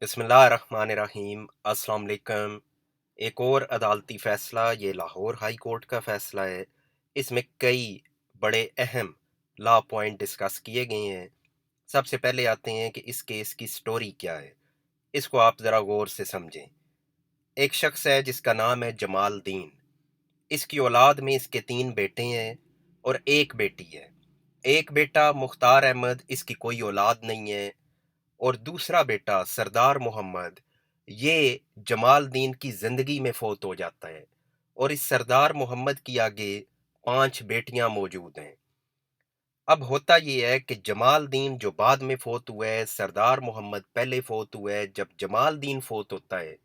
बिस्मिल्लाहिर्रहमानिर्रहीम। अस्सलाम वालेकुम। एक और अदालती फ़ैसला, ये लाहौर हाई कोर्ट का फ़ैसला है। इसमें कई बड़े अहम लॉ पॉइंट डिस्कस किए गए हैं। सबसे पहले आते हैं कि इस केस की स्टोरी क्या है। इसको आप ज़रा गौर से समझें। एक शख्स है जिसका नाम है जमाल दीन। इसकी औलाद में इसके 3 बेटे हैं और 1 बेटी है। एक बेटा मुख्तार अहमद, इसकी कोई औलाद नहीं है। और दूसरा बेटा सरदार मोहम्मद, ये जमाल दीन की ज़िंदगी में फ़ौत हो जाता है। और इस सरदार मोहम्मद की आगे 5 बेटियां मौजूद हैं। अब होता ये है कि जमाल दीन जो बाद में फ़ौत हुआ है, सरदार मोहम्मद पहले फ़ौत हुआ है। जब जमाल दीन फ़ौत होता है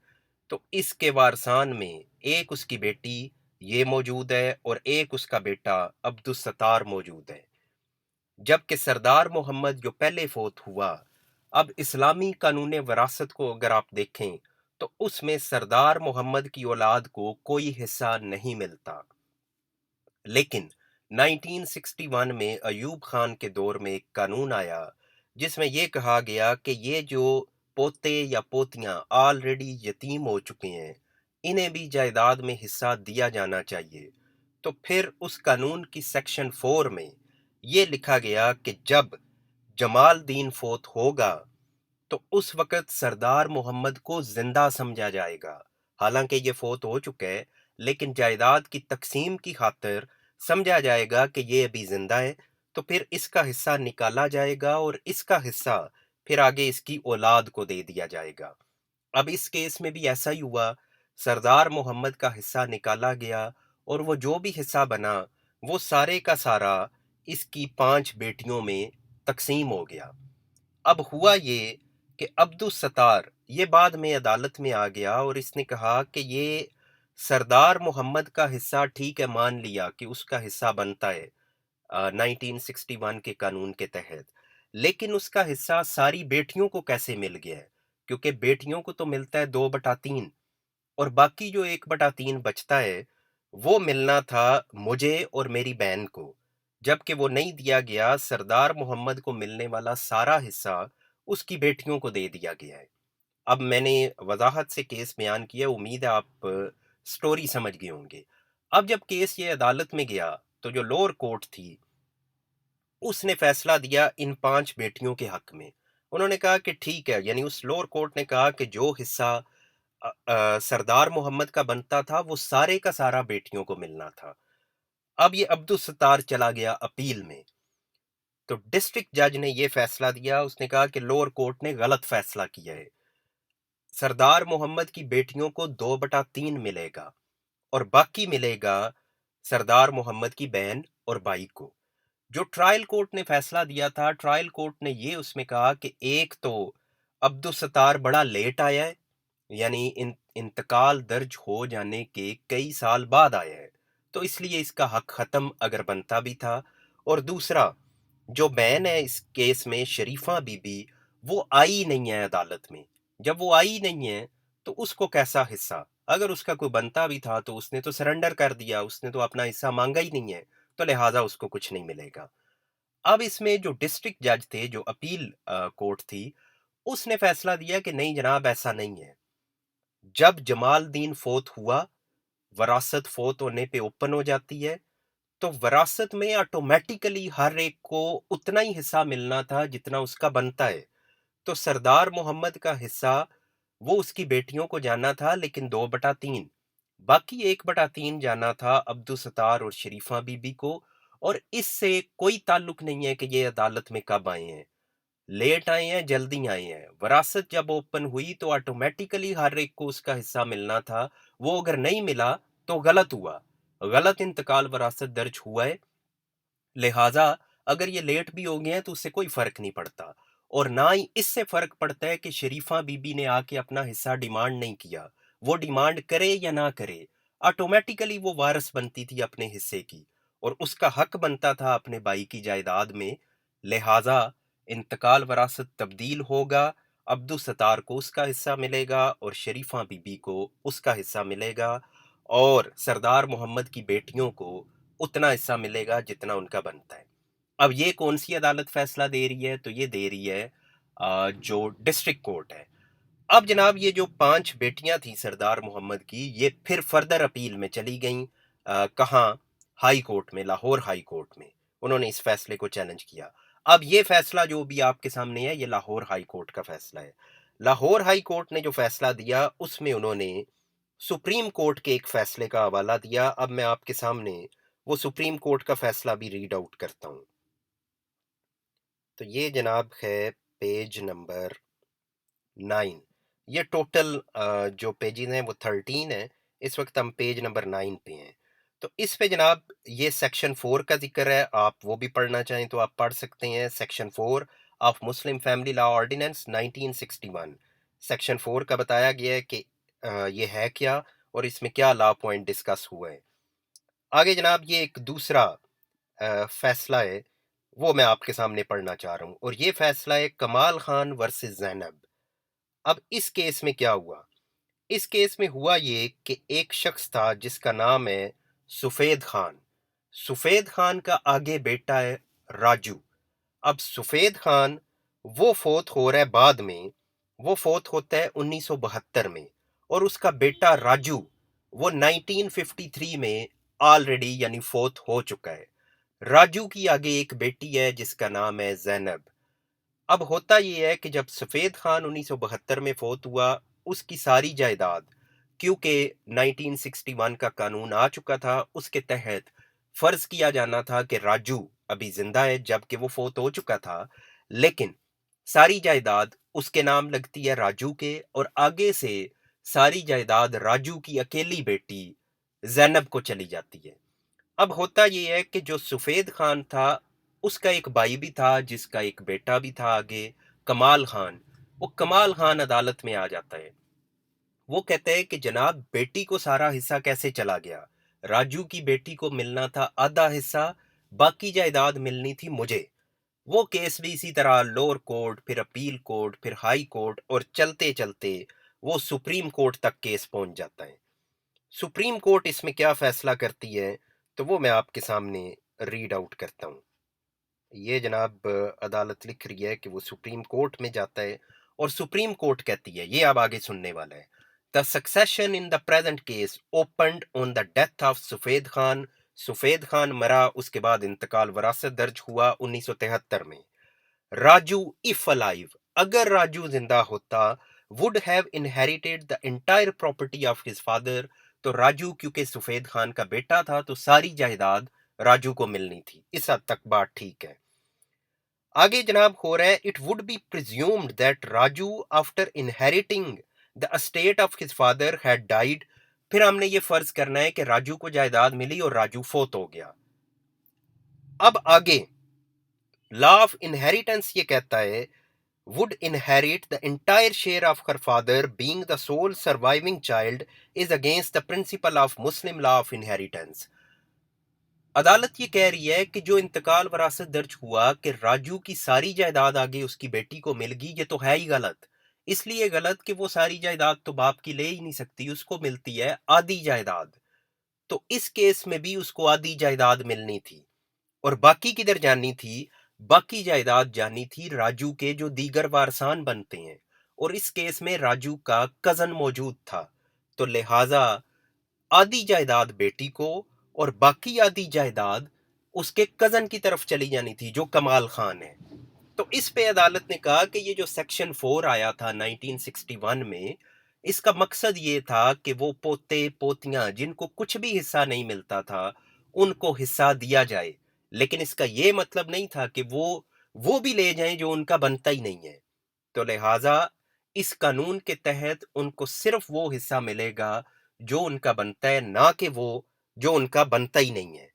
तो इसके वारसान में एक उसकी बेटी ये मौजूद है और एक उसका बेटा अब्दुस सत्तार मौजूद है। जबकि सरदार मोहम्मद जो पहले फ़ौत हुआ, अब इस्लामी कानून वरासत को अगर आप देखें तो उसमें सरदार मोहम्मद की औलाद को कोई हिस्सा नहीं मिलता। लेकिन 1961 में अयूब खान के दौर में एक कानून आया जिसमें यह कहा गया कि ये जो पोते या पोतियां ऑलरेडी यतीम हो चुके हैं, इन्हें भी जायदाद में हिस्सा दिया जाना चाहिए। तो फिर उस कानून की सेक्शन 4 में ये लिखा गया कि जब जमाल दीन फोत होगा तो उस वक़्त सरदार मोहम्मद को ज़िंदा समझा जाएगा। हालाँकि ये फ़ौत हो चुका है, लेकिन जायदाद की तक़सीम की ख़ातिर समझा जाएगा कि ये अभी ज़िंदा है, तो फिर इसका हिस्सा निकाला जाएगा और इसका हिस्सा फिर आगे इसकी औलाद को दे दिया जाएगा। अब इस केस में भी ऐसा ही हुआ। सरदार मोहम्मद का हिस्सा निकाला गया और वो जो भी हिस्सा बना, वो सारे का सारा इसकी 5 बेटियों में तक़सीम हो गया। अब हुआ ये कि अब्दुस सत्तार ये बाद में अदालत में आ गया और इसने कहा कि ये सरदार मोहम्मद का हिस्सा ठीक है, मान लिया कि उसका हिस्सा बनता है 1961 के कानून के तहत। लेकिन उसका हिस्सा सारी बेटियों को कैसे मिल गया है? क्योंकि बेटियों को तो मिलता है 2/3 और बाकी जो 1/3 बचता है, वो मिलना था मुझे और मेरी बहन को। जबकि वो नहीं दिया गया, सरदार मोहम्मद को मिलने वाला सारा हिस्सा उसकी बेटियों को दे दिया गया है। अब मैंने वज़ाहत से केस बयान किया, उम्मीद है आप स्टोरी समझ गए होंगे। अब जब केस ये अदालत में गया, तो जो लोअर कोर्ट थी, उसने फैसला दिया इन 5 बेटियों के हक में। उन्होंने कहा कि ठीक है, यानी उस लोअर कोर्ट ने कहा कि जो हिस्सा सरदार मोहम्मद का बनता था, वो सारे का सारा बेटियों को मिलना था। अब ये अब्दुस सत्तार चला गया अपील में। तो डिस्ट्रिक्ट जज ने ये फैसला दिया, उसने कहा कि लोअर कोर्ट ने गलत फैसला किया है। सरदार मोहम्मद की बेटियों को 2/3 मिलेगा और बाकी मिलेगा सरदार मोहम्मद की बहन और भाई को। जो ट्रायल कोर्ट ने फैसला दिया था, ट्रायल कोर्ट ने ये उसमें कहा कि एक तो अब्दुस सत्तार बड़ा लेट आया है, यानी इंतकाल दर्ज हो जाने के कई साल बाद आया है, तो इसलिए इसका हक ख़त्म अगर बनता भी था। और दूसरा, जो बहन है इस केस में शरीफा बीबी, वो आई नहीं है अदालत में। जब वो आई नहीं है तो उसको कैसा हिस्सा, अगर उसका कोई बनता भी था तो उसने तो सरेंडर कर दिया, उसने तो अपना हिस्सा मांगा ही नहीं है, तो लिहाजा उसको कुछ नहीं मिलेगा। अब इसमें जो डिस्ट्रिक्ट जज थे, जो अपील कोर्ट थी, उसने फैसला दिया कि नहीं जनाब, ऐसा नहीं है। जब जमाल दीन फोत हुआ, वरासत फोत होने पे ओपन हो जाती है, तो वरासत में ऑटोमेटिकली हर एक को उतना ही हिस्सा मिलना था जितना उसका बनता है। तो सरदार मोहम्मद का हिस्सा वो उसकी बेटियों को जाना था, लेकिन 2/3। बाकी 1/3 जाना था अब्दुल सत्तार और शरीफा बीबी को। और इससे कोई ताल्लुक नहीं है कि ये अदालत में कब आए हैं, लेट आए हैं, जल्दी आए हैं। वरासत जब ओपन हुई तो ऑटोमेटिकली हर एक को उसका हिस्सा मिलना था। वो अगर नहीं मिला तो गलत हुआ, गलत इंतकाल वरासत दर्ज हुआ है। लिहाजा अगर ये लेट भी हो गए हैं तो उससे कोई फर्क नहीं पड़ता। और ना ही इससे फर्क पड़ता है कि शरीफा बीबी ने आके अपना हिस्सा डिमांड नहीं किया। वो डिमांड करे या ना करे, ऑटोमेटिकली वो वारिस बनती थी अपने हिस्से की और उसका हक बनता था अपने भाई की जायदाद में। लिहाजा इंतकाल वरासत तब्दील होगा, अब्दुल सत्तार को उसका हिस्सा मिलेगा और शरीफा बीबी को उसका हिस्सा मिलेगा और सरदार मोहम्मद की बेटियों को उतना हिस्सा मिलेगा जितना उनका बनता है। अब ये कौन सी अदालत फैसला दे रही है? तो ये दे रही है जो डिस्ट्रिक्ट कोर्ट है। اب جناب یہ جو 5 بیٹیاں تھیں سردار محمد کی، یہ پھر فردر اپیل میں چلی گئیں، کہاں؟ ہائی کورٹ میں، لاہور ہائی کورٹ میں انہوں نے اس فیصلے کو چیلنج کیا۔ اب یہ فیصلہ جو بھی آپ کے سامنے ہے، یہ لاہور ہائی کورٹ کا فیصلہ ہے۔ لاہور ہائی کورٹ نے جو فیصلہ دیا اس میں انہوں نے سپریم کورٹ کے ایک فیصلے کا حوالہ دیا۔ اب میں آپ کے سامنے وہ سپریم کورٹ کا فیصلہ بھی ریڈ آؤٹ کرتا ہوں۔ تو یہ جناب ہے پیج نمبر 9۔ یہ ٹوٹل جو پیجز ہیں وہ 13 ہیں، اس وقت ہم پیج نمبر 9 پہ ہیں۔ تو اس پہ جناب یہ سیکشن 4 کا ذکر ہے، آپ وہ بھی پڑھنا چاہیں تو آپ پڑھ سکتے ہیں۔ Section 4 of Muslim family law ordinance 1961، section 4 کا بتایا گیا ہے کہ یہ ہے کیا اور اس میں کیا لا پوائنٹ ڈسکس ہوا ہے۔ آگے جناب یہ ایک دوسرا فیصلہ ہے، وہ میں آپ کے سامنے پڑھنا چاہ رہا ہوں، اور یہ فیصلہ ہے کمال خان ورسز زینب۔ اب اس کیس میں کیا ہوا؟ اس کیس میں ہوا یہ کہ ایک شخص تھا جس کا نام ہے سفید خان۔ سفید خان کا آگے بیٹا ہے راجو۔ اب سفید خان وہ فوت ہو رہا ہے بعد میں، وہ فوت ہوتا ہے 1972 میں، اور اس کا بیٹا راجو وہ 1953 میں آلریڈی یعنی فوت ہو چکا ہے۔ راجو کی آگے ایک بیٹی ہے جس کا نام ہے زینب۔ اب ہوتا یہ ہے کہ جب سفید خان 1972 میں فوت ہوا، اس کی ساری جائیداد، کیونکہ 1961 کا قانون آ چکا تھا، اس کے تحت فرض کیا جانا تھا کہ راجو ابھی زندہ ہے جبکہ وہ فوت ہو چکا تھا، لیکن ساری جائیداد اس کے نام لگتی ہے راجو کے، اور آگے سے ساری جائیداد راجو کی اکیلی بیٹی زینب کو چلی جاتی ہے۔ اب ہوتا یہ ہے کہ جو سفید خان تھا اس کا ایک بھائی بھی تھا جس کا ایک بیٹا بھی تھا آگے، کمال خان۔ وہ کمال خان عدالت میں آ جاتا ہے، وہ کہتے ہیں کہ جناب بیٹی کو سارا حصہ کیسے چلا گیا؟ راجو کی بیٹی کو ملنا تھا آدھا حصہ، باقی جائیداد ملنی تھی مجھے۔ وہ کیس بھی اسی طرح لوور کورٹ، پھر اپیل کورٹ، پھر ہائی کورٹ، اور چلتے چلتے وہ سپریم کورٹ تک کیس پہنچ جاتا ہے۔ سپریم کورٹ اس میں کیا فیصلہ کرتی ہے تو وہ میں آپ کے سامنے ریڈ آؤٹ کرتا ہوں۔ یہ جناب عدالت لکھ رہی ہے کہ وہ سپریم کورٹ میں جاتا ہے، اور سپریم کورٹ کہتی ہے، یہ آپ آگے سننے والا ہے، The succession in the present case opened on the death of سفید خان۔ سفید خان مرا، اس کے بعد انتقال وراثت درج ہوا 1973 میں۔ راجو if alive، اگر راجو زندہ ہوتا would have inherited the entire property of his father، تو راجو کیونکہ سفید خان کا بیٹا تھا تو ساری جائیداد راجو کو ملنی تھی۔ اس حد تک بات ٹھیک ہے۔ آگے جناب ہو رہا ہے it would be presumed that Raju after inheriting the estate of his father he died, پھر ہم نے یہ فرض کرنا ہے کہ راجو کو جائیداد ملی اور راجو فوت ہو گیا۔ اب آگے لا آف انہیریٹنس یہ کہتا ہے would inherit the entire share of her father being the sole surviving child is against the principle of Muslim law of inheritance۔ عدالت یہ کہہ رہی ہے کہ جو انتقال وراثت درج ہوا کہ راجو کی ساری جائیداد آگے اس کی بیٹی کو مل گئی، یہ تو ہے ہی غلط۔ اس لیے غلط کہ وہ ساری جائیداد تو باپ کی لے ہی نہیں سکتی، اس کو ملتی ہے آدھی جائیداد، تو اس کیس میں بھی اس کو آدھی جائیداد ملنی تھی، اور باقی کدھر جانی تھی؟ باقی جائیداد جانی تھی راجو کے جو دیگر وارثان بنتے ہیں، اور اس کیس میں راجو کا کزن موجود تھا، تو لہٰذا آدھی جائیداد بیٹی کو اور باقی آدھی جائیداد اس کے کزن کی طرف چلی جانی تھی جو کمال خان ہے۔ تو اس پہ عدالت نے کہا کہ یہ جو سیکشن 4 آیا تھا 1961 میں، اس کا مقصد یہ تھا کہ وہ پوتے پوتیاں جن کو کچھ بھی حصہ نہیں ملتا تھا ان کو حصہ دیا جائے، لیکن اس کا یہ مطلب نہیں تھا کہ وہ بھی لے جائیں جو ان کا بنتا ہی نہیں ہے۔ تو لہٰذا اس قانون کے تحت ان کو صرف وہ حصہ ملے گا جو ان کا بنتا ہے، نہ کہ وہ جو ان کا بنتا ہی نہیں ہے۔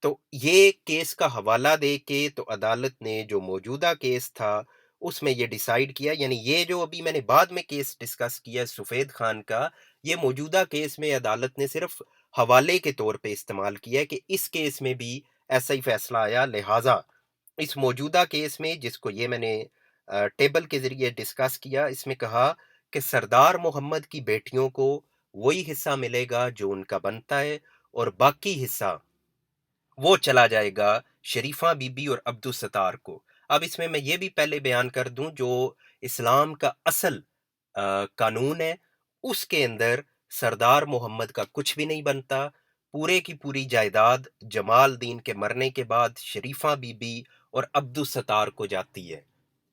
تو یہ کیس کا حوالہ دے کے تو عدالت نے جو موجودہ کیس تھا اس میں یہ ڈیسائیڈ کیا، یعنی یہ جو ابھی میں نے بعد میں کیس ڈسکس کیا سفید خان کا، یہ موجودہ کیس میں عدالت نے صرف حوالے کے طور پہ استعمال کیا ہے کہ اس کیس میں بھی ایسا ہی فیصلہ آیا، لہٰذا اس موجودہ کیس میں جس کو یہ میں نے ٹیبل کے ذریعے ڈسکس کیا، اس میں کہا کہ سردار محمد کی بیٹیوں کو وہی حصہ ملے گا جو ان کا بنتا ہے، اور باقی حصہ وہ چلا جائے گا شریفہ بی بی اور عبدالستار کو۔ اب اس میں یہ بھی پہلے بیان کر دوں جو اسلام کا اصل कानून है, उसके अंदर सरदार मोहम्मद का कुछ भी नहीं बनता। पूरे की पूरी जायदाद जमालदीन के मरने के बाद शरीफा बीबी और अब्दुस सत्तार को जाती है।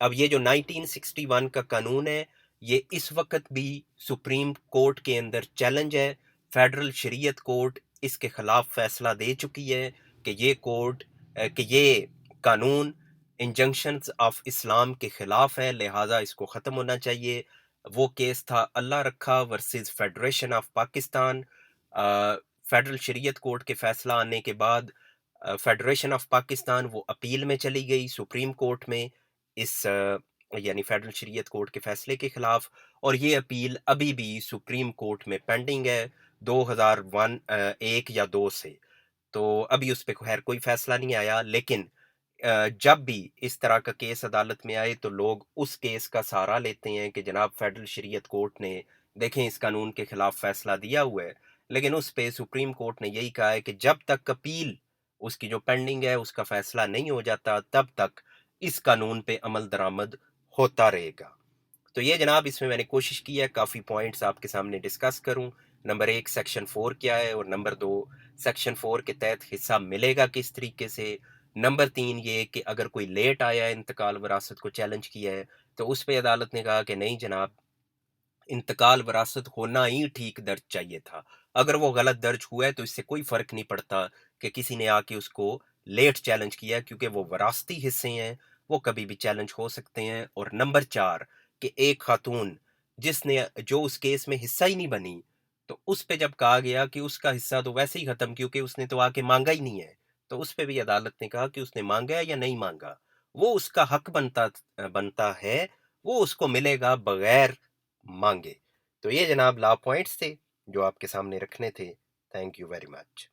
अब ये जो 1961 का कानून है, ये इस वक्त भी सुप्रीम कोर्ट के अंदर चैलेंज है। फेडरल शरीयत कोर्ट इसके खिलाफ फैसला दे चुकी है कि ये कानून इंजंक्शंस ऑफ इस्लाम के खिलाफ है, लिहाजा इसको ख़त्म होना चाहिए। वो केस था अल्लाह रखा versus federation of Pakistan. Federal शरीयत कोर्ट के फैसला आने के बाद फेडरेशन ऑफ पाकिस्तान वो अपील में चली गई सुप्रीम कोर्ट में, इस यानी फेडरल शरीयत कोर्ट के फैसले के खिलाफ, और ये अपील अभी भी सुप्रीम कोर्ट में पेंडिंग है 2001 या 2 से। तो अभी उस पे खैर कोई फैसला नहीं आया, लेकिन जब भी इस तरह का केस अदालत में आए तो लोग उस केस का सहारा लेते हैं कि जनाब फेडरल शरीयत कोर्ट ने देखें इस कानून के खिलाफ फैसला दिया हुआ है। लेकिन उस पे सुप्रीम कोर्ट ने यही कहा है कि जब तक अपील उसकी जो पेंडिंग है उसका फैसला नहीं हो जाता, तब तक इस कानून पे अमल दरामद होता रहेगा। तो ये जनाब इसमें मैंने कोशिश की है काफ़ी पॉइंट्स आपके सामने डिस्कस करूं। नंबर 1 सेक्शन 4 क्या है, और नंबर 2 सेक्शन 4 के तहत हिस्सा मिलेगा किस तरीके से। नंबर 3 ये कि अगर कोई लेट आया है इंतकाल वरासत को चैलेंज किया है तो उस पे अदालत ने कहा कि नहीं जनाब, इंतकाल वरासत होना ही ठीक दर्ज चाहिए था। अगर वो गलत दर्ज हुआ है तो इससे कोई फर्क नहीं पड़ता कि किसी ने आके उसको लेट चैलेंज किया, क्योंकि वो वरासती हिस्से हैं, वो कभी भी चैलेंज हो सकते हैं। और नंबर 4 कि एक खातून जिसने जो उस केस में हिस्सा ही नहीं बनी, तो उस पे जब कहा गया कि उसका हिस्सा तो वैसे ही खत्म क्योंकि उसने तो आके मांगा ही नहीं है, तो उस पे भी अदालत ने कहा कि उसने मांगा है या नहीं मांगा, वो उसका हक बनता बनता है, वो उसको मिलेगा बगैर मांगे। तो ये जनाब लॉ पॉइंट्स थे जो आपके सामने रखने थे। Thank you very much.